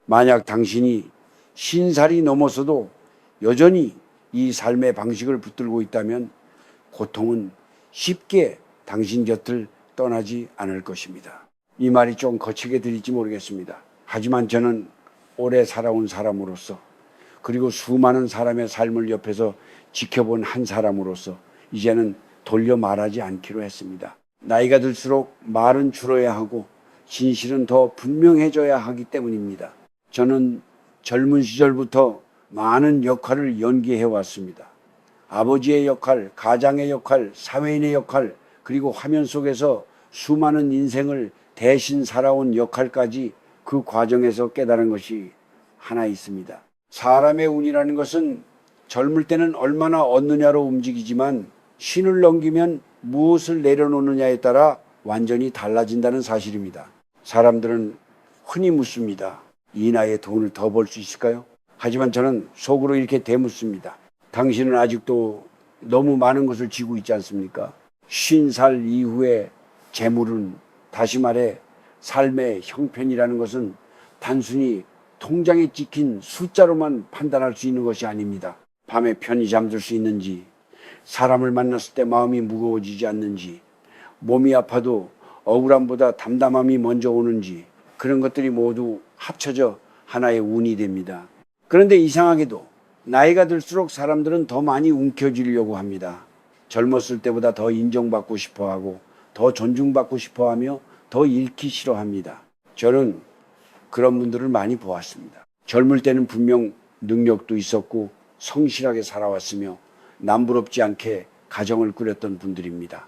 만약 당신이 50살이 넘어서도 여전히 이 삶의 방식을 붙들고 있다면 고통은 쉽게 당신 곁을 떠나지 않을 것입니다. 이 말이 좀 거칠게 들릴지 모르겠습니다. 하지만 저는 오래 살아온 사람으로서, 그리고 수많은 사람의 삶을 옆에서 지켜본 한 사람으로서 이제는 돌려 말하지 않기로 했습니다. 나이가 들수록 말은 줄어야 하고 진실은 더 분명해져야 하기 때문입니다. 저는 젊은 시절부터 많은 역할을 연기해 왔습니다. 아버지의 역할, 가장의 역할, 사회인의 역할, 그리고 화면 속에서 수많은 인생을 대신 살아온 역할까지 그 과정에서 깨달은 것이 하나 있습니다. 사람의 운이라는 것은 젊을 때는 얼마나 얻느냐로 움직이지만 쉰을 넘기면 무엇을 내려놓느냐에 따라 완전히 달라진다는 사실입니다. 사람들은 흔히 묻습니다. 이 나이에 돈을 더 벌 수 있을까요? 하지만 저는 속으로 이렇게 되묻습니다. 당신은 아직도 너무 많은 것을 쥐고 있지 않습니까? 50살 이후의 재물은, 다시 말해 삶의 형편이라는 것은 단순히 통장에 찍힌 숫자로만 판단할 수 있는 것이 아닙니다. 밤에 편히 잠들 수 있는지, 사람을 만났을 때 마음이 무거워지지 않는지, 몸이 아파도 억울함보다 담담함이 먼저 오는지, 그런 것들이 모두 합쳐져 하나의 운이 됩니다. 그런데 이상하게도 나이가 들수록 사람들은 더 많이 움켜쥐려고 합니다. 젊었을 때보다 더 인정받고 싶어하고 더 존중받고 싶어하며 더 잃기 싫어합니다. 저는 그런 분들을 많이 보았습니다. 젊을 때는 분명 능력도 있었고 성실하게 살아왔으며 남부럽지 않게 가정을 꾸렸던 분들입니다.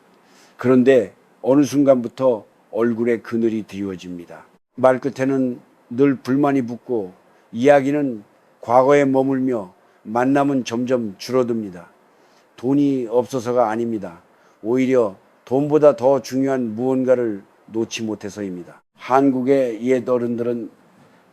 그런데 어느 순간부터 얼굴에 그늘이 드리워집니다. 말끝에는 늘 불만이 붙고 이야기는 과거에 머물며 만남은 점점 줄어듭니다. 돈이 없어서가 아닙니다. 오히려 돈보다 더 중요한 무언가를 놓지 못해서입니다. 한국의 옛 어른들은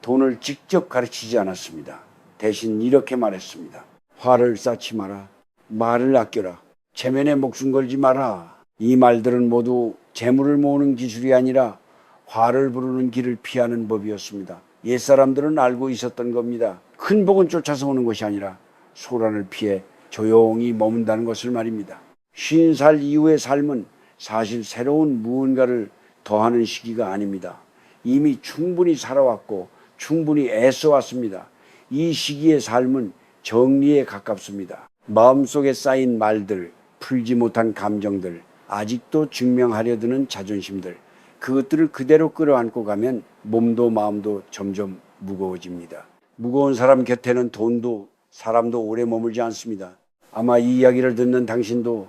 돈을 직접 가르치지 않았습니다. 대신 이렇게 말했습니다. 화를 쌓지 마라. 말을 아껴라. 체면에 목숨 걸지 마라. 이 말들은 모두 재물을 모으는 기술이 아니라 화를 부르는 길을 피하는 법이었습니다. 옛사람들은 알고 있었던 겁니다. 큰 복은 쫓아서 오는 것이 아니라 소란을 피해 조용히 머문다는 것을 말입니다. 50살 이후의 삶은 사실 새로운 무언가를 더하는 시기가 아닙니다. 이미 충분히 살아왔고 충분히 애써왔습니다. 이 시기의 삶은 정리에 가깝습니다. 마음속에 쌓인 말들, 풀지 못한 감정들, 아직도 증명하려 드는 자존심들, 그것들을 그대로 끌어안고 가면 몸도 마음도 점점 무거워집니다. 무거운 사람 곁에는 돈도 사람도 오래 머물지 않습니다. 아마 이 이야기를 듣는 당신도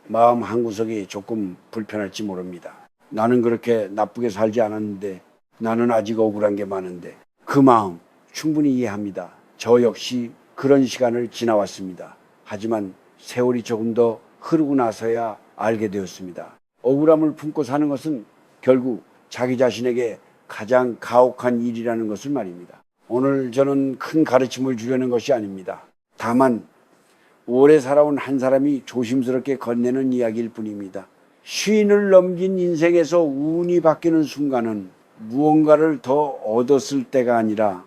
마음 한구석이 조금 불편할지 모릅니다. 나는 그렇게 나쁘게 살지 않았는데, 나는 아직 억울한 게 많은데, 그 마음 충분히 이해합니다. 저 역시 그런 시간을 지나왔습니다. 하지만 세월이 조금 더 흐르고 나서야 알게 되었습니다. 억울함을 품고 사는 것은 결국 자기 자신에게 가장 가혹한 일이라는 것을 말입니다. 오늘 저는 큰 가르침을 주려는 것이 아닙니다. 다만 오래 살아온 한 사람이 조심스럽게 건네는 이야기일 뿐입니다. 쉰을 넘긴 인생에서 운이 바뀌는 순간은 무언가를 더 얻었을 때가 아니라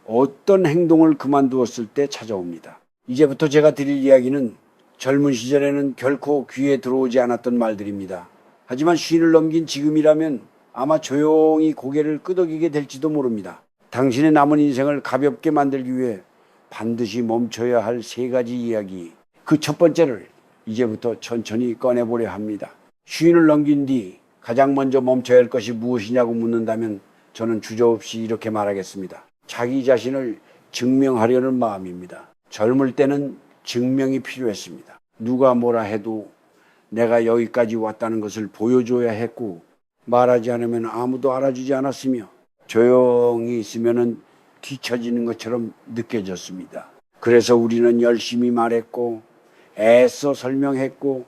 어떤 행동을 그만두었을 때 찾아옵니다. 이제부터 제가 드릴 이야기는 젊은 시절에는 결코 귀에 들어오지 않았던 말들입니다. 하지만 쉰을 넘긴 지금이라면 아마 조용히 고개를 끄덕이게 될지도 모릅니다. 당신의 남은 인생을 가볍게 만들기 위해 반드시 멈춰야 할 3가지 이야기, 그 첫 번째를 이제부터 천천히 꺼내보려 합니다. 쉰을 넘긴 뒤 가장 먼저 멈춰야 할 것이 무엇이냐고 묻는다면 저는 주저없이 이렇게 말하겠습니다. 자기 자신을 증명하려는 마음입니다. 젊을 때는 증명이 필요했습니다. 누가 뭐라 해도 내가 여기까지 왔다는 것을 보여줘야 했고, 말하지 않으면 아무도 알아주지 않았으며 조용히 있으면 뒤처지는 것처럼 느껴졌습니다. 그래서 우리는 열심히 말했고 애써 설명했고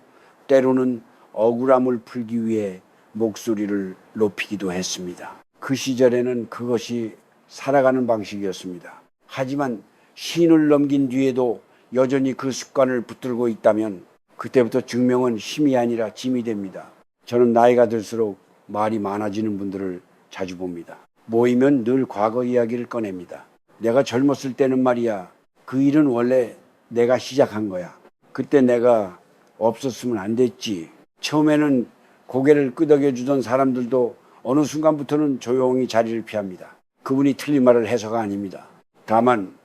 때로는 억울함을 풀기 위해 목소리를 높이기도 했습니다. 그 시절에는 그것이 살아가는 방식이었습니다. 하지만 쉰을 넘긴 뒤에도 여전히 그 습관을 붙들고 있다면 그때부터 증명은 힘이 아니라 짐이 됩니다. 저는 나이가 들수록 말이 많아지는 분들을 자주 봅니다. 모이면 늘 과거 이야기를 꺼냅니다. 내가 젊었을 때는 말이야, 그 일은 원래 내가 시작한 거야. 그때 내가 없었으면 안 됐지. 처음에는 고개를 끄덕여주던 사람들도 어느 순간부터는 조용히 자리를 피합니다. 그분이 틀린 말을 해서가 아닙니다. 다만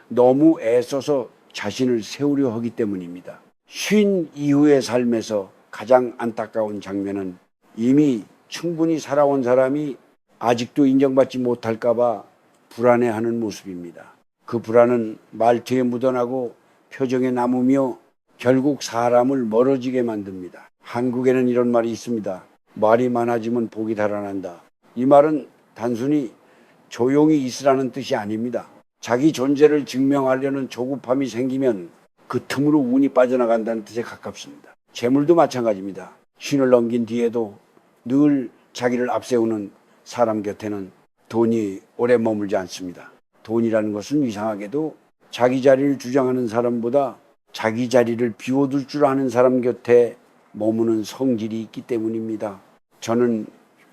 너무 애써서 자신을 세우려 하기 때문입니다. 쉰 이후의 삶에서 가장 안타까운 장면은 이미 충분히 살아온 사람이 아직도 인정받지 못할까봐 불안해하는 모습입니다. 그 불안은 말투에 묻어나고 표정에 남으며 결국 사람을 멀어지게 만듭니다. 한국에는 이런 말이 있습니다. 말이 많아지면 복이 달아난다. 이 말은 단순히 조용히 있으라는 뜻이 아닙니다. 자기 존재를 증명하려는 조급함이 생기면 그 틈으로 운이 빠져나간다는 뜻에 가깝습니다. 재물도 마찬가지입니다. 쉰을 넘긴 뒤에도 늘 자기를 앞세우는 사람 곁에는 돈이 오래 머물지 않습니다. 돈이라는 것은 이상하게도 자기 자리를 주장하는 사람보다 자기 자리를 비워둘 줄 아는 사람 곁에 머무는 성질이 있기 때문입니다. 저는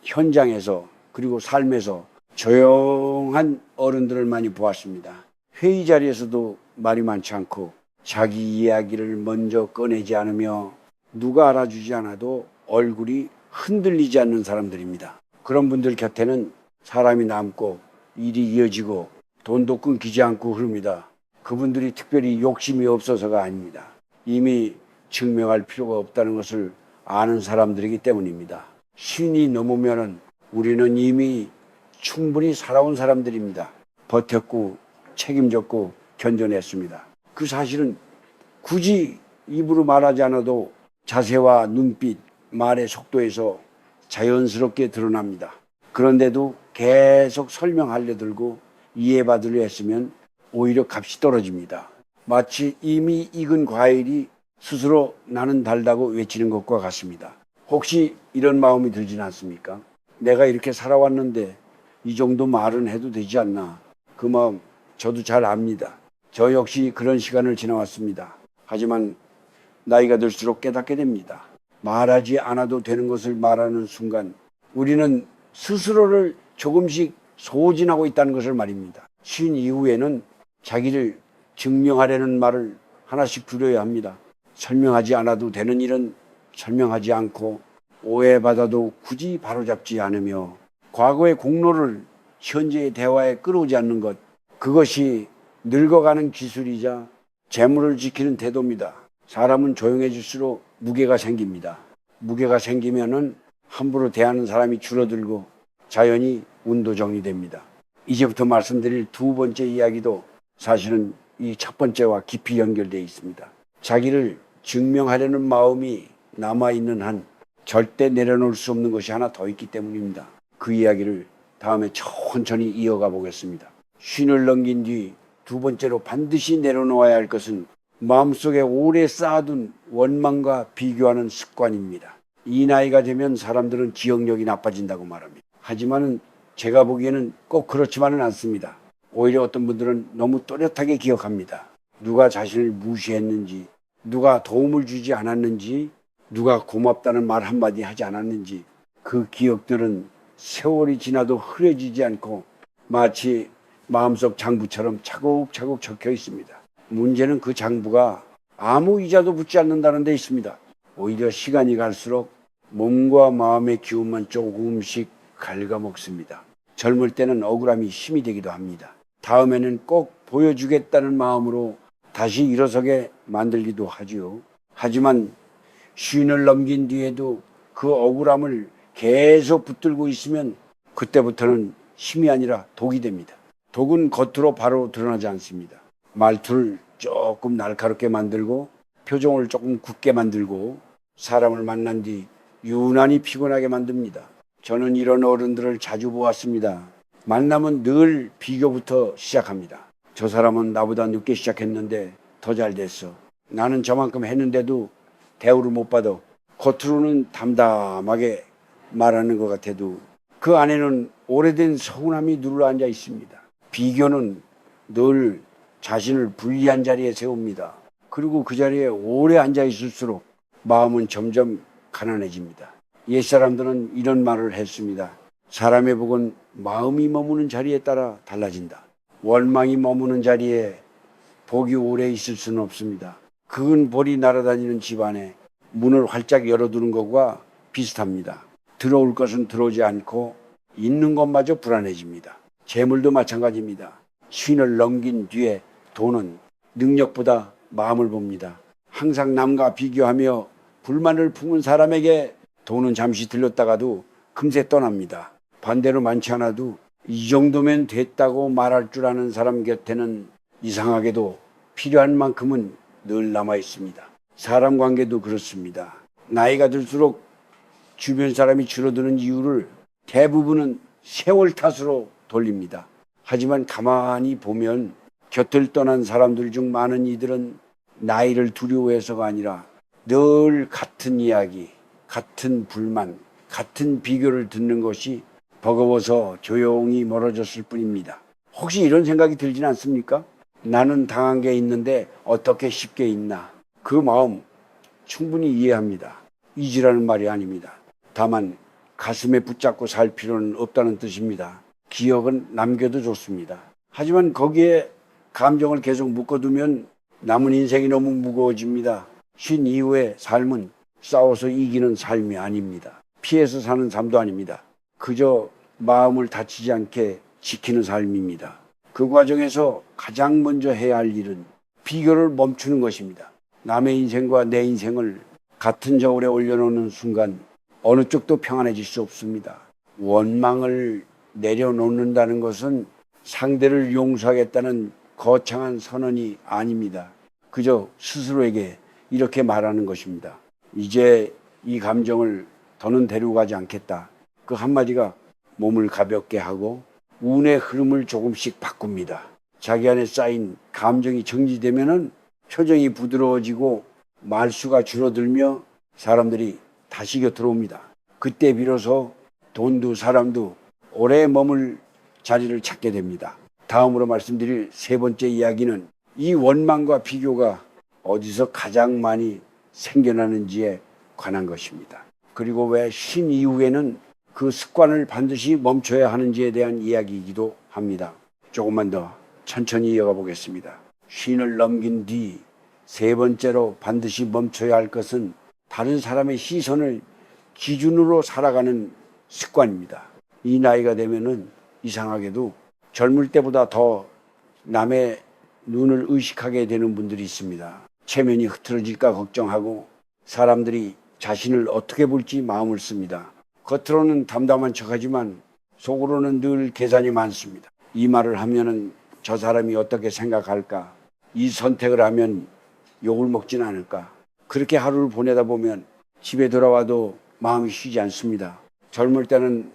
현장에서 그리고 삶에서 조용한 어른들을 많이 보았습니다. 회의 자리에서도 말이 많지 않고 자기 이야기를 먼저 꺼내지 않으며 누가 알아주지 않아도 얼굴이 흔들리지 않는 사람들입니다. 그런 분들 곁에는 사람이 남고 일이 이어지고 돈도 끊기지 않고 흐릅니다. 그분들이 특별히 욕심이 없어서가 아닙니다. 이미 증명할 필요가 없다는 것을 아는 사람들이기 때문입니다. 쉰이 넘으면은 우리는 이미 충분히 살아온 사람들입니다. 버텼고 책임졌고 견뎌냈습니다. 그 사실은 굳이 입으로 말하지 않아도 자세와 눈빛, 말의 속도에서 자연스럽게 드러납니다. 그런데도 계속 설명하려 들고 이해받으려 했으면 오히려 값이 떨어집니다. 마치 이미 익은 과일이 스스로 나는 달다고 외치는 것과 같습니다. 혹시 이런 마음이 들진 않습니까? 내가 이렇게 살아왔는데 이 정도 말은 해도 되지 않나. 그 마음 저도 잘 압니다. 저 역시 그런 시간을 지나왔습니다. 하지만 나이가 들수록 깨닫게 됩니다. 말하지 않아도 되는 것을 말하는 순간 우리는 스스로를 조금씩 소진하고 있다는 것을 말입니다. 쉰 이후에는 자기를 증명하려는 말을 하나씩 줄여야 합니다. 설명하지 않아도 되는 일은 설명하지 않고 오해받아도 굳이 바로잡지 않으며 과거의 공로를 현재의 대화에 끌어오지 않는 것, 그것이 늙어가는 기술이자 재물을 지키는 태도입니다. 사람은 조용해질수록 무게가 생깁니다. 무게가 생기면은 함부로 대하는 사람이 줄어들고 자연히 운도 정리됩니다. 이제부터 말씀드릴 두 번째 이야기도 사실은 이 첫 번째와 깊이 연결되어 있습니다. 자기를 증명하려는 마음이 남아있는 한 절대 내려놓을 수 없는 것이 하나 더 있기 때문입니다. 그 이야기를 다음에 천천히 이어가 보겠습니다. 쉰을 넘긴 뒤 두 번째로 반드시 내려놓아야 할 것은 마음속에 오래 쌓아둔 원망과 비교하는 습관입니다. 이 나이가 되면 사람들은 기억력이 나빠진다고 말합니다. 하지만 제가 보기에는 꼭 그렇지만은 않습니다. 오히려 어떤 분들은 너무 또렷하게 기억합니다. 누가 자신을 무시했는지, 누가 도움을 주지 않았는지, 누가 고맙다는 말 한마디 하지 않았는지, 그 기억들은 세월이 지나도 흐려지지 않고 마치 마음속 장부처럼 차곡차곡 적혀 있습니다. 문제는 그 장부가 아무 이자도 붙지 않는다는 데 있습니다. 오히려 시간이 갈수록 몸과 마음의 기운만 조금씩 갉아먹습니다. 젊을 때는 억울함이 힘이 되기도 합니다. 다음에는 꼭 보여주겠다는 마음으로 다시 일어서게 만들기도 하지요. 하지만 쉰을 넘긴 뒤에도 그 억울함을 계속 붙들고 있으면 그때부터는 힘이 아니라 독이 됩니다. 독은 겉으로 바로 드러나지 않습니다. 말투를 조금 날카롭게 만들고 표정을 조금 굳게 만들고 사람을 만난 뒤 유난히 피곤하게 만듭니다. 저는 이런 어른들을 자주 보았습니다. 만나면 늘 비교부터 시작합니다. 저 사람은 나보다 늦게 시작했는데 더 잘 됐어. 나는 저만큼 했는데도 대우를 못 받아. 겉으로는 담담하게 말하는 것 같아도 그 안에는 오래된 서운함이 눌러앉아 있습니다. 비교는 늘 자신을 불리한 자리에 세웁니다. 그리고 그 자리에 오래 앉아 있을수록 마음은 점점 가난해집니다. 옛사람들은 이런 말을 했습니다. 사람의 복은 마음이 머무는 자리에 따라 달라진다. 원망이 머무는 자리에 복이 오래 있을 수는 없습니다. 큰 벌이 날아다니는 집안에 문을 활짝 열어두는 것과 비슷합니다. 들어올 것은 들어오지 않고 있는 것마저 불안해집니다. 재물도 마찬가지입니다. 쉰을 넘긴 뒤에 돈은 능력보다 마음을 봅니다. 항상 남과 비교하며 불만을 품은 사람에게 돈은 잠시 들렸다가도 금세 떠납니다. 반대로 많지 않아도 이 정도면 됐다고 말할 줄 아는 사람 곁에는 이상하게도 필요한 만큼은 늘 남아 있습니다. 사람 관계도 그렇습니다. 나이가 들수록 주변 사람이 줄어드는 이유를 대부분은 세월 탓으로 돌립니다. 하지만 가만히 보면 곁을 떠난 사람들 중 많은 이들은 나이를 두려워해서가 아니라 늘 같은 이야기, 같은 불만, 같은 비교를 듣는 것이 버거워서 조용히 멀어졌을 뿐입니다. 혹시 이런 생각이 들진 않습니까? 나는 당한 게 있는데 어떻게 쉽게 잊나? 그 마음 충분히 이해합니다. 잊으라는 말이 아닙니다. 다만 가슴에 붙잡고 살 필요는 없다는 뜻입니다. 기억은 남겨도 좋습니다. 하지만 거기에 감정을 계속 묶어두면 남은 인생이 너무 무거워집니다. 쉰 이후의 삶은 싸워서 이기는 삶이 아닙니다. 피해서 사는 삶도 아닙니다. 그저 마음을 다치지 않게 지키는 삶입니다. 그 과정에서 가장 먼저 해야 할 일은 비교를 멈추는 것입니다. 남의 인생과 내 인생을 같은 저울에 올려놓는 순간 어느 쪽도 평안해질 수 없습니다. 원망을 내려놓는다는 것은 상대를 용서하겠다는 거창한 선언이 아닙니다. 그저 스스로에게 이렇게 말하는 것입니다. 이제 이 감정을 더는 데려가지 않겠다. 그 한마디가 몸을 가볍게 하고 운의 흐름을 조금씩 바꿉니다. 자기 안에 쌓인 감정이 정지되면은 표정이 부드러워지고 말수가 줄어들며 사람들이 다시 곁으로 옵니다. 그때 비로소 돈도 사람도 오래 머물 자리를 찾게 됩니다. 다음으로 말씀드릴 세 번째 이야기는 이 원망과 비교가 어디서 가장 많이 생겨나는지에 관한 것입니다. 그리고 왜 쉰 이후에는 그 습관을 반드시 멈춰야 하는지에 대한 이야기이기도 합니다. 조금만 더 천천히 이어가 보겠습니다. 쉰을 넘긴 뒤 세 번째로 반드시 멈춰야 할 것은 다른 사람의 시선을 기준으로 살아가는 습관입니다. 이 나이가 되면은 이상하게도 젊을 때보다 더 남의 눈을 의식하게 되는 분들이 있습니다. 체면이 흐트러질까 걱정하고 사람들이 자신을 어떻게 볼지 마음을 씁니다. 겉으로는 담담한 척하지만 속으로는 늘 계산이 많습니다. 이 말을 하면은 저 사람이 어떻게 생각할까? 이 선택을 하면 욕을 먹진 않을까? 그렇게 하루를 보내다 보면 집에 돌아와도 마음이 쉬지 않습니다. 젊을 때는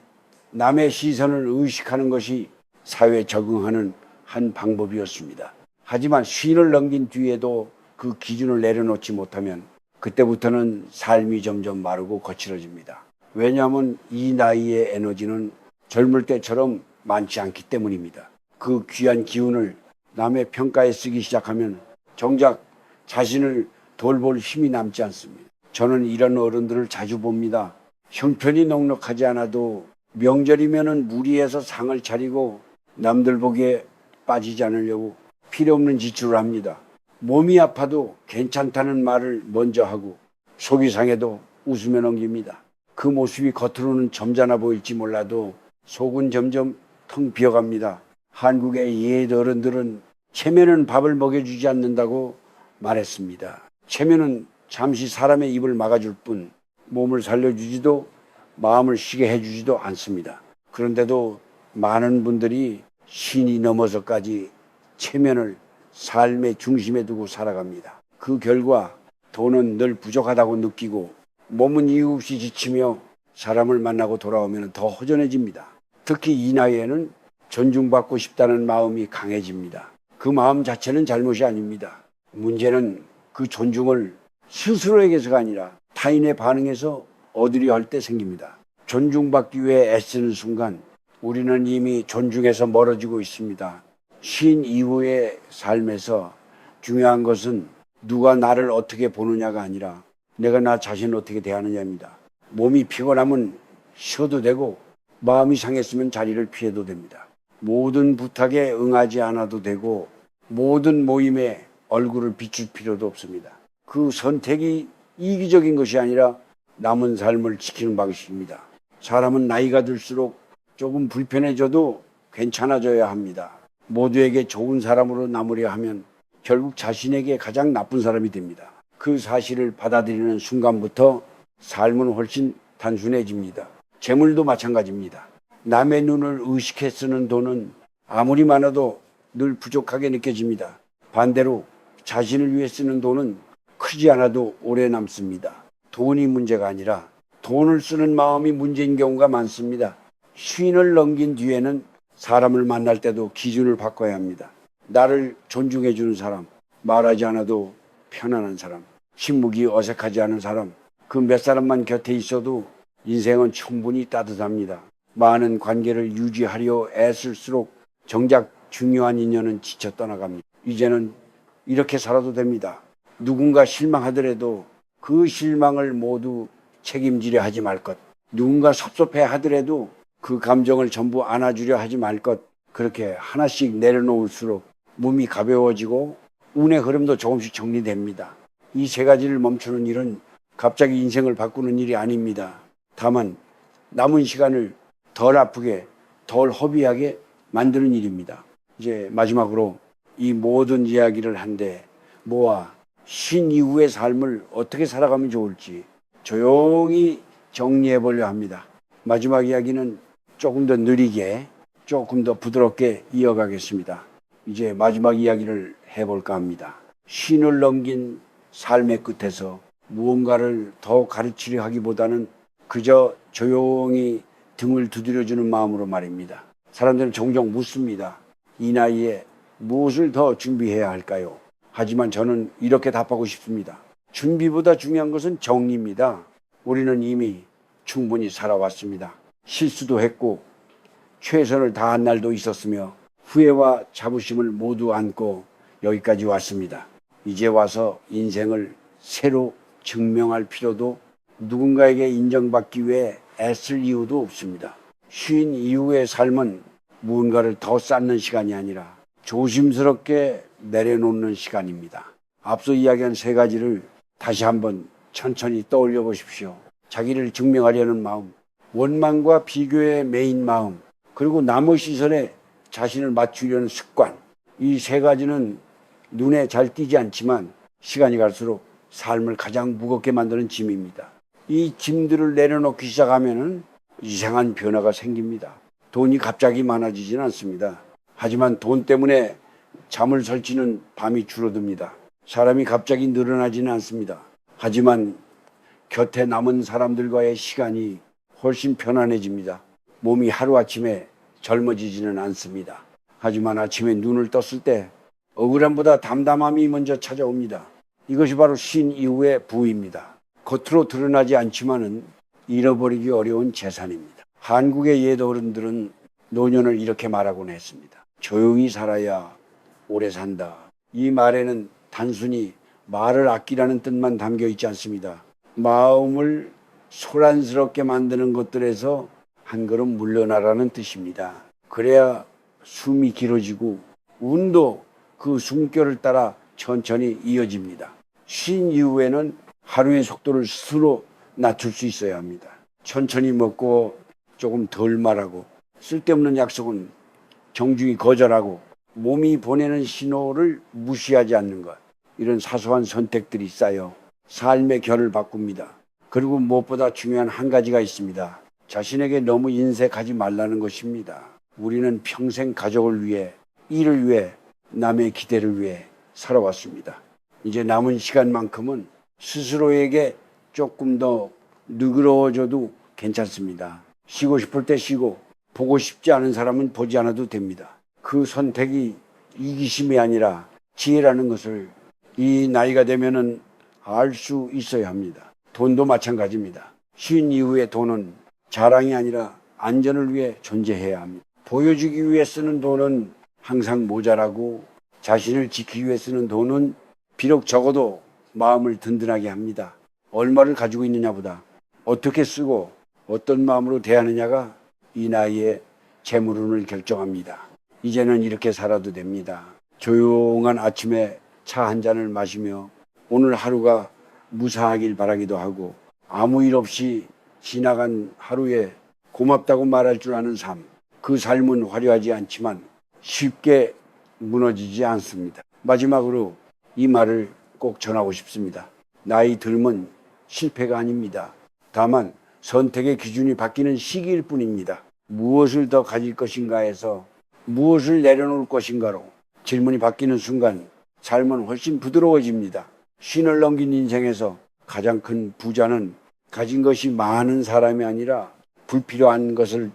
남의 시선을 의식하는 것이 사회에 적응하는 한 방법이었습니다. 하지만 쉰을 넘긴 뒤에도 그 기준을 내려놓지 못하면 그때부터는 삶이 점점 마르고 거칠어집니다. 왜냐하면 이 나이의 에너지는 젊을 때처럼 많지 않기 때문입니다. 그 귀한 기운을 남의 평가에 쓰기 시작하면 정작 자신을 돌볼 힘이 남지 않습니다. 저는 이런 어른들을 자주 봅니다. 형편이 넉넉하지 않아도 명절이면은 무리해서 상을 차리고 남들 보기에 빠지지 않으려고 필요 없는 지출을 합니다. 몸이 아파도 괜찮다는 말을 먼저 하고 속이 상해도 웃으며 넘깁니다. 그 모습이 겉으로는 점잖아 보일지 몰라도 속은 점점 텅 비어갑니다. 한국의 옛 어른들은 체면은 밥을 먹여주지 않는다고 말했습니다. 체면은 잠시 사람의 입을 막아줄 뿐 몸을 살려주지도 마음을 쉬게 해주지도 않습니다. 그런데도 많은 분들이 신이 넘어서까지 체면을 삶의 중심에 두고 살아갑니다. 그 결과 돈은 늘 부족하다고 느끼고 몸은 이유 없이 지치며 사람을 만나고 돌아오면 더 허전해집니다. 특히 이 나이에는 존중받고 싶다는 마음이 강해집니다. 그 마음 자체는 잘못이 아닙니다. 문제는 그 존중을 스스로에게서가 아니라 타인의 반응에서 얻으려 할 때 생깁니다. 존중받기 위해 애쓰는 순간 우리는 이미 존중에서 멀어지고 있습니다. 쉰 이후의 삶에서 중요한 것은 누가 나를 어떻게 보느냐가 아니라 내가 나 자신을 어떻게 대하느냐입니다. 몸이 피곤하면 쉬어도 되고 마음이 상했으면 자리를 피해도 됩니다. 모든 부탁에 응하지 않아도 되고 모든 모임에 얼굴을 비출 필요도 없습니다. 그 선택이 이기적인 것이 아니라 남은 삶을 지키는 방식입니다. 사람은 나이가 들수록 조금 불편해져도 괜찮아져야 합니다. 모두에게 좋은 사람으로 남으려 하면 결국 자신에게 가장 나쁜 사람이 됩니다. 그 사실을 받아들이는 순간부터 삶은 훨씬 단순해집니다. 재물도 마찬가지입니다. 남의 눈을 의식해 쓰는 돈은 아무리 많아도 늘 부족하게 느껴집니다. 반대로 자신을 위해 쓰는 돈은 크지 않아도 오래 남습니다. 돈이 문제가 아니라 돈을 쓰는 마음이 문제인 경우가 많습니다. 쉰을 넘긴 뒤에는 사람을 만날 때도 기준을 바꿔야 합니다. 나를 존중해 주는 사람, 말하지 않아도 편안한 사람, 침묵이 어색하지 않은 사람, 그 몇 사람만 곁에 있어도 인생은 충분히 따뜻합니다. 많은 관계를 유지하려 애쓸수록 정작 중요한 인연은 지쳐 떠나갑니다. 이제는 이렇게 살아도 됩니다. 누군가 실망하더라도 그 실망을 모두 책임지려 하지 말 것. 누군가 섭섭해 하더라도 그 감정을 전부 안아주려 하지 말 것. 그렇게 하나씩 내려놓을수록 몸이 가벼워지고 운의 흐름도 조금씩 정리됩니다. 이 세 가지를 멈추는 일은 갑자기 인생을 바꾸는 일이 아닙니다. 다만 남은 시간을 덜 아프게, 덜 허비하게 만드는 일입니다. 이제 마지막으로 이 모든 이야기를 한데 모아 쉰 이후의 삶을 어떻게 살아가면 좋을지 조용히 정리해 보려 합니다. 마지막 이야기는 조금 더 느리게, 조금 더 부드럽게 이어가겠습니다. 이제 마지막 이야기를 해볼까 합니다. 쉰을 넘긴 삶의 끝에서 무언가를 더 가르치려 하기보다는 그저 조용히 등을 두드려주는 마음으로 말입니다. 사람들은 종종 묻습니다. 이 나이에 무엇을 더 준비해야 할까요? 하지만 저는 이렇게 답하고 싶습니다. 준비보다 중요한 것은 정리입니다. 우리는 이미 충분히 살아왔습니다. 실수도 했고 최선을 다한 날도 있었으며 후회와 자부심을 모두 안고 여기까지 왔습니다. 이제 와서 인생을 새로 증명할 필요도 누군가에게 인정받기 위해 애쓸 이유도 없습니다. 쉰 이후의 삶은 무언가를 더 쌓는 시간이 아니라 조심스럽게 내려놓는 시간입니다. 앞서 이야기한 세 가지를 다시 한번 천천히 떠올려 보십시오. 자기를 증명하려는 마음, 원망과 비교에 매인 마음, 그리고 남의 시선에 자신을 맞추려는 습관. 이 세 가지는 눈에 잘 띄지 않지만 시간이 갈수록 삶을 가장 무겁게 만드는 짐입니다. 이 짐들을 내려놓기 시작하면 이상한 변화가 생깁니다. 돈이 갑자기 많아지진 않습니다. 하지만 돈 때문에 잠을 설치는 밤이 줄어듭니다. 사람이 갑자기 늘어나지는 않습니다. 하지만 곁에 남은 사람들과의 시간이 훨씬 편안해집니다. 몸이 하루아침에 젊어지지는 않습니다. 하지만 아침에 눈을 떴을 때 억울함보다 담담함이 먼저 찾아옵니다. 이것이 바로 쉰 이후의 부입니다. 겉으로 드러나지 않지만은 잃어버리기 어려운 재산입니다. 한국의 옛 어른들은 노년을 이렇게 말하곤 했습니다. 조용히 살아야 오래 산다. 이 말에는 단순히 말을 아끼라는 뜻만 담겨 있지 않습니다. 마음을 소란스럽게 만드는 것들에서 한 걸음 물러나라는 뜻입니다. 그래야 숨이 길어지고 운도 그 숨결을 따라 천천히 이어집니다. 쉰 이후에는 하루의 속도를 스스로 낮출 수 있어야 합니다. 천천히 먹고 조금 덜 말하고 쓸데없는 약속은 정중히 거절하고 몸이 보내는 신호를 무시하지 않는 것. 이런 사소한 선택들이 쌓여 삶의 결을 바꿉니다. 그리고 무엇보다 중요한 한 가지가 있습니다. 자신에게 너무 인색하지 말라는 것입니다. 우리는 평생 가족을 위해, 일을 위해, 남의 기대를 위해 살아왔습니다. 이제 남은 시간만큼은 스스로에게 조금 더 느그러워져도 괜찮습니다. 쉬고 싶을 때 쉬고 보고 싶지 않은 사람은 보지 않아도 됩니다. 그 선택이 이기심이 아니라 지혜라는 것을 이 나이가 되면은 알 수 있어야 합니다. 돈도 마찬가지입니다. 쉰 이후의 돈은 자랑이 아니라 안전을 위해 존재해야 합니다. 보여주기 위해 쓰는 돈은 항상 모자라고 자신을 지키기 위해 쓰는 돈은 비록 적어도 마음을 든든하게 합니다. 얼마를 가지고 있느냐보다 어떻게 쓰고 어떤 마음으로 대하느냐가 이 나이에 재물운을 결정합니다. 이제는 이렇게 살아도 됩니다. 조용한 아침에 차 한 잔을 마시며 오늘 하루가 무사하길 바라기도 하고 아무 일 없이 지나간 하루에 고맙다고 말할 줄 아는 삶. 그 삶은 화려하지 않지만 쉽게 무너지지 않습니다. 마지막으로 이 말을 꼭 전하고 싶습니다. 나이 들면 실패가 아닙니다. 다만 선택의 기준이 바뀌는 시기일 뿐입니다. 무엇을 더 가질 것인가에서 무엇을 내려놓을 것인가로 질문이 바뀌는 순간 삶은 훨씬 부드러워집니다. 쉰을 넘긴 인생에서 가장 큰 부자는 가진 것이 많은 사람이 아니라 불필요한 것을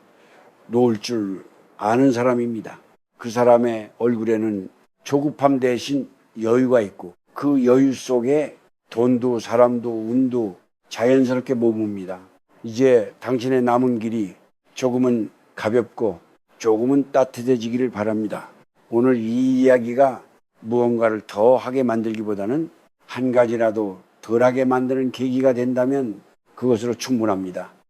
놓을 줄 아는 사람입니다. 그 사람의 얼굴에는 조급함 대신 여유가 있고 그 여유 속에 돈도 사람도 운도 자연스럽게 머뭅니다. 이제 당신의 남은 길이 조금은 가볍고 조금은 따뜻해지기를 바랍니다. 오늘 이 이야기가 무언가를 더 하게 만들기보다는 한 가지라도 덜하게 만드는 계기가 된다면 그것으로 충분합니다.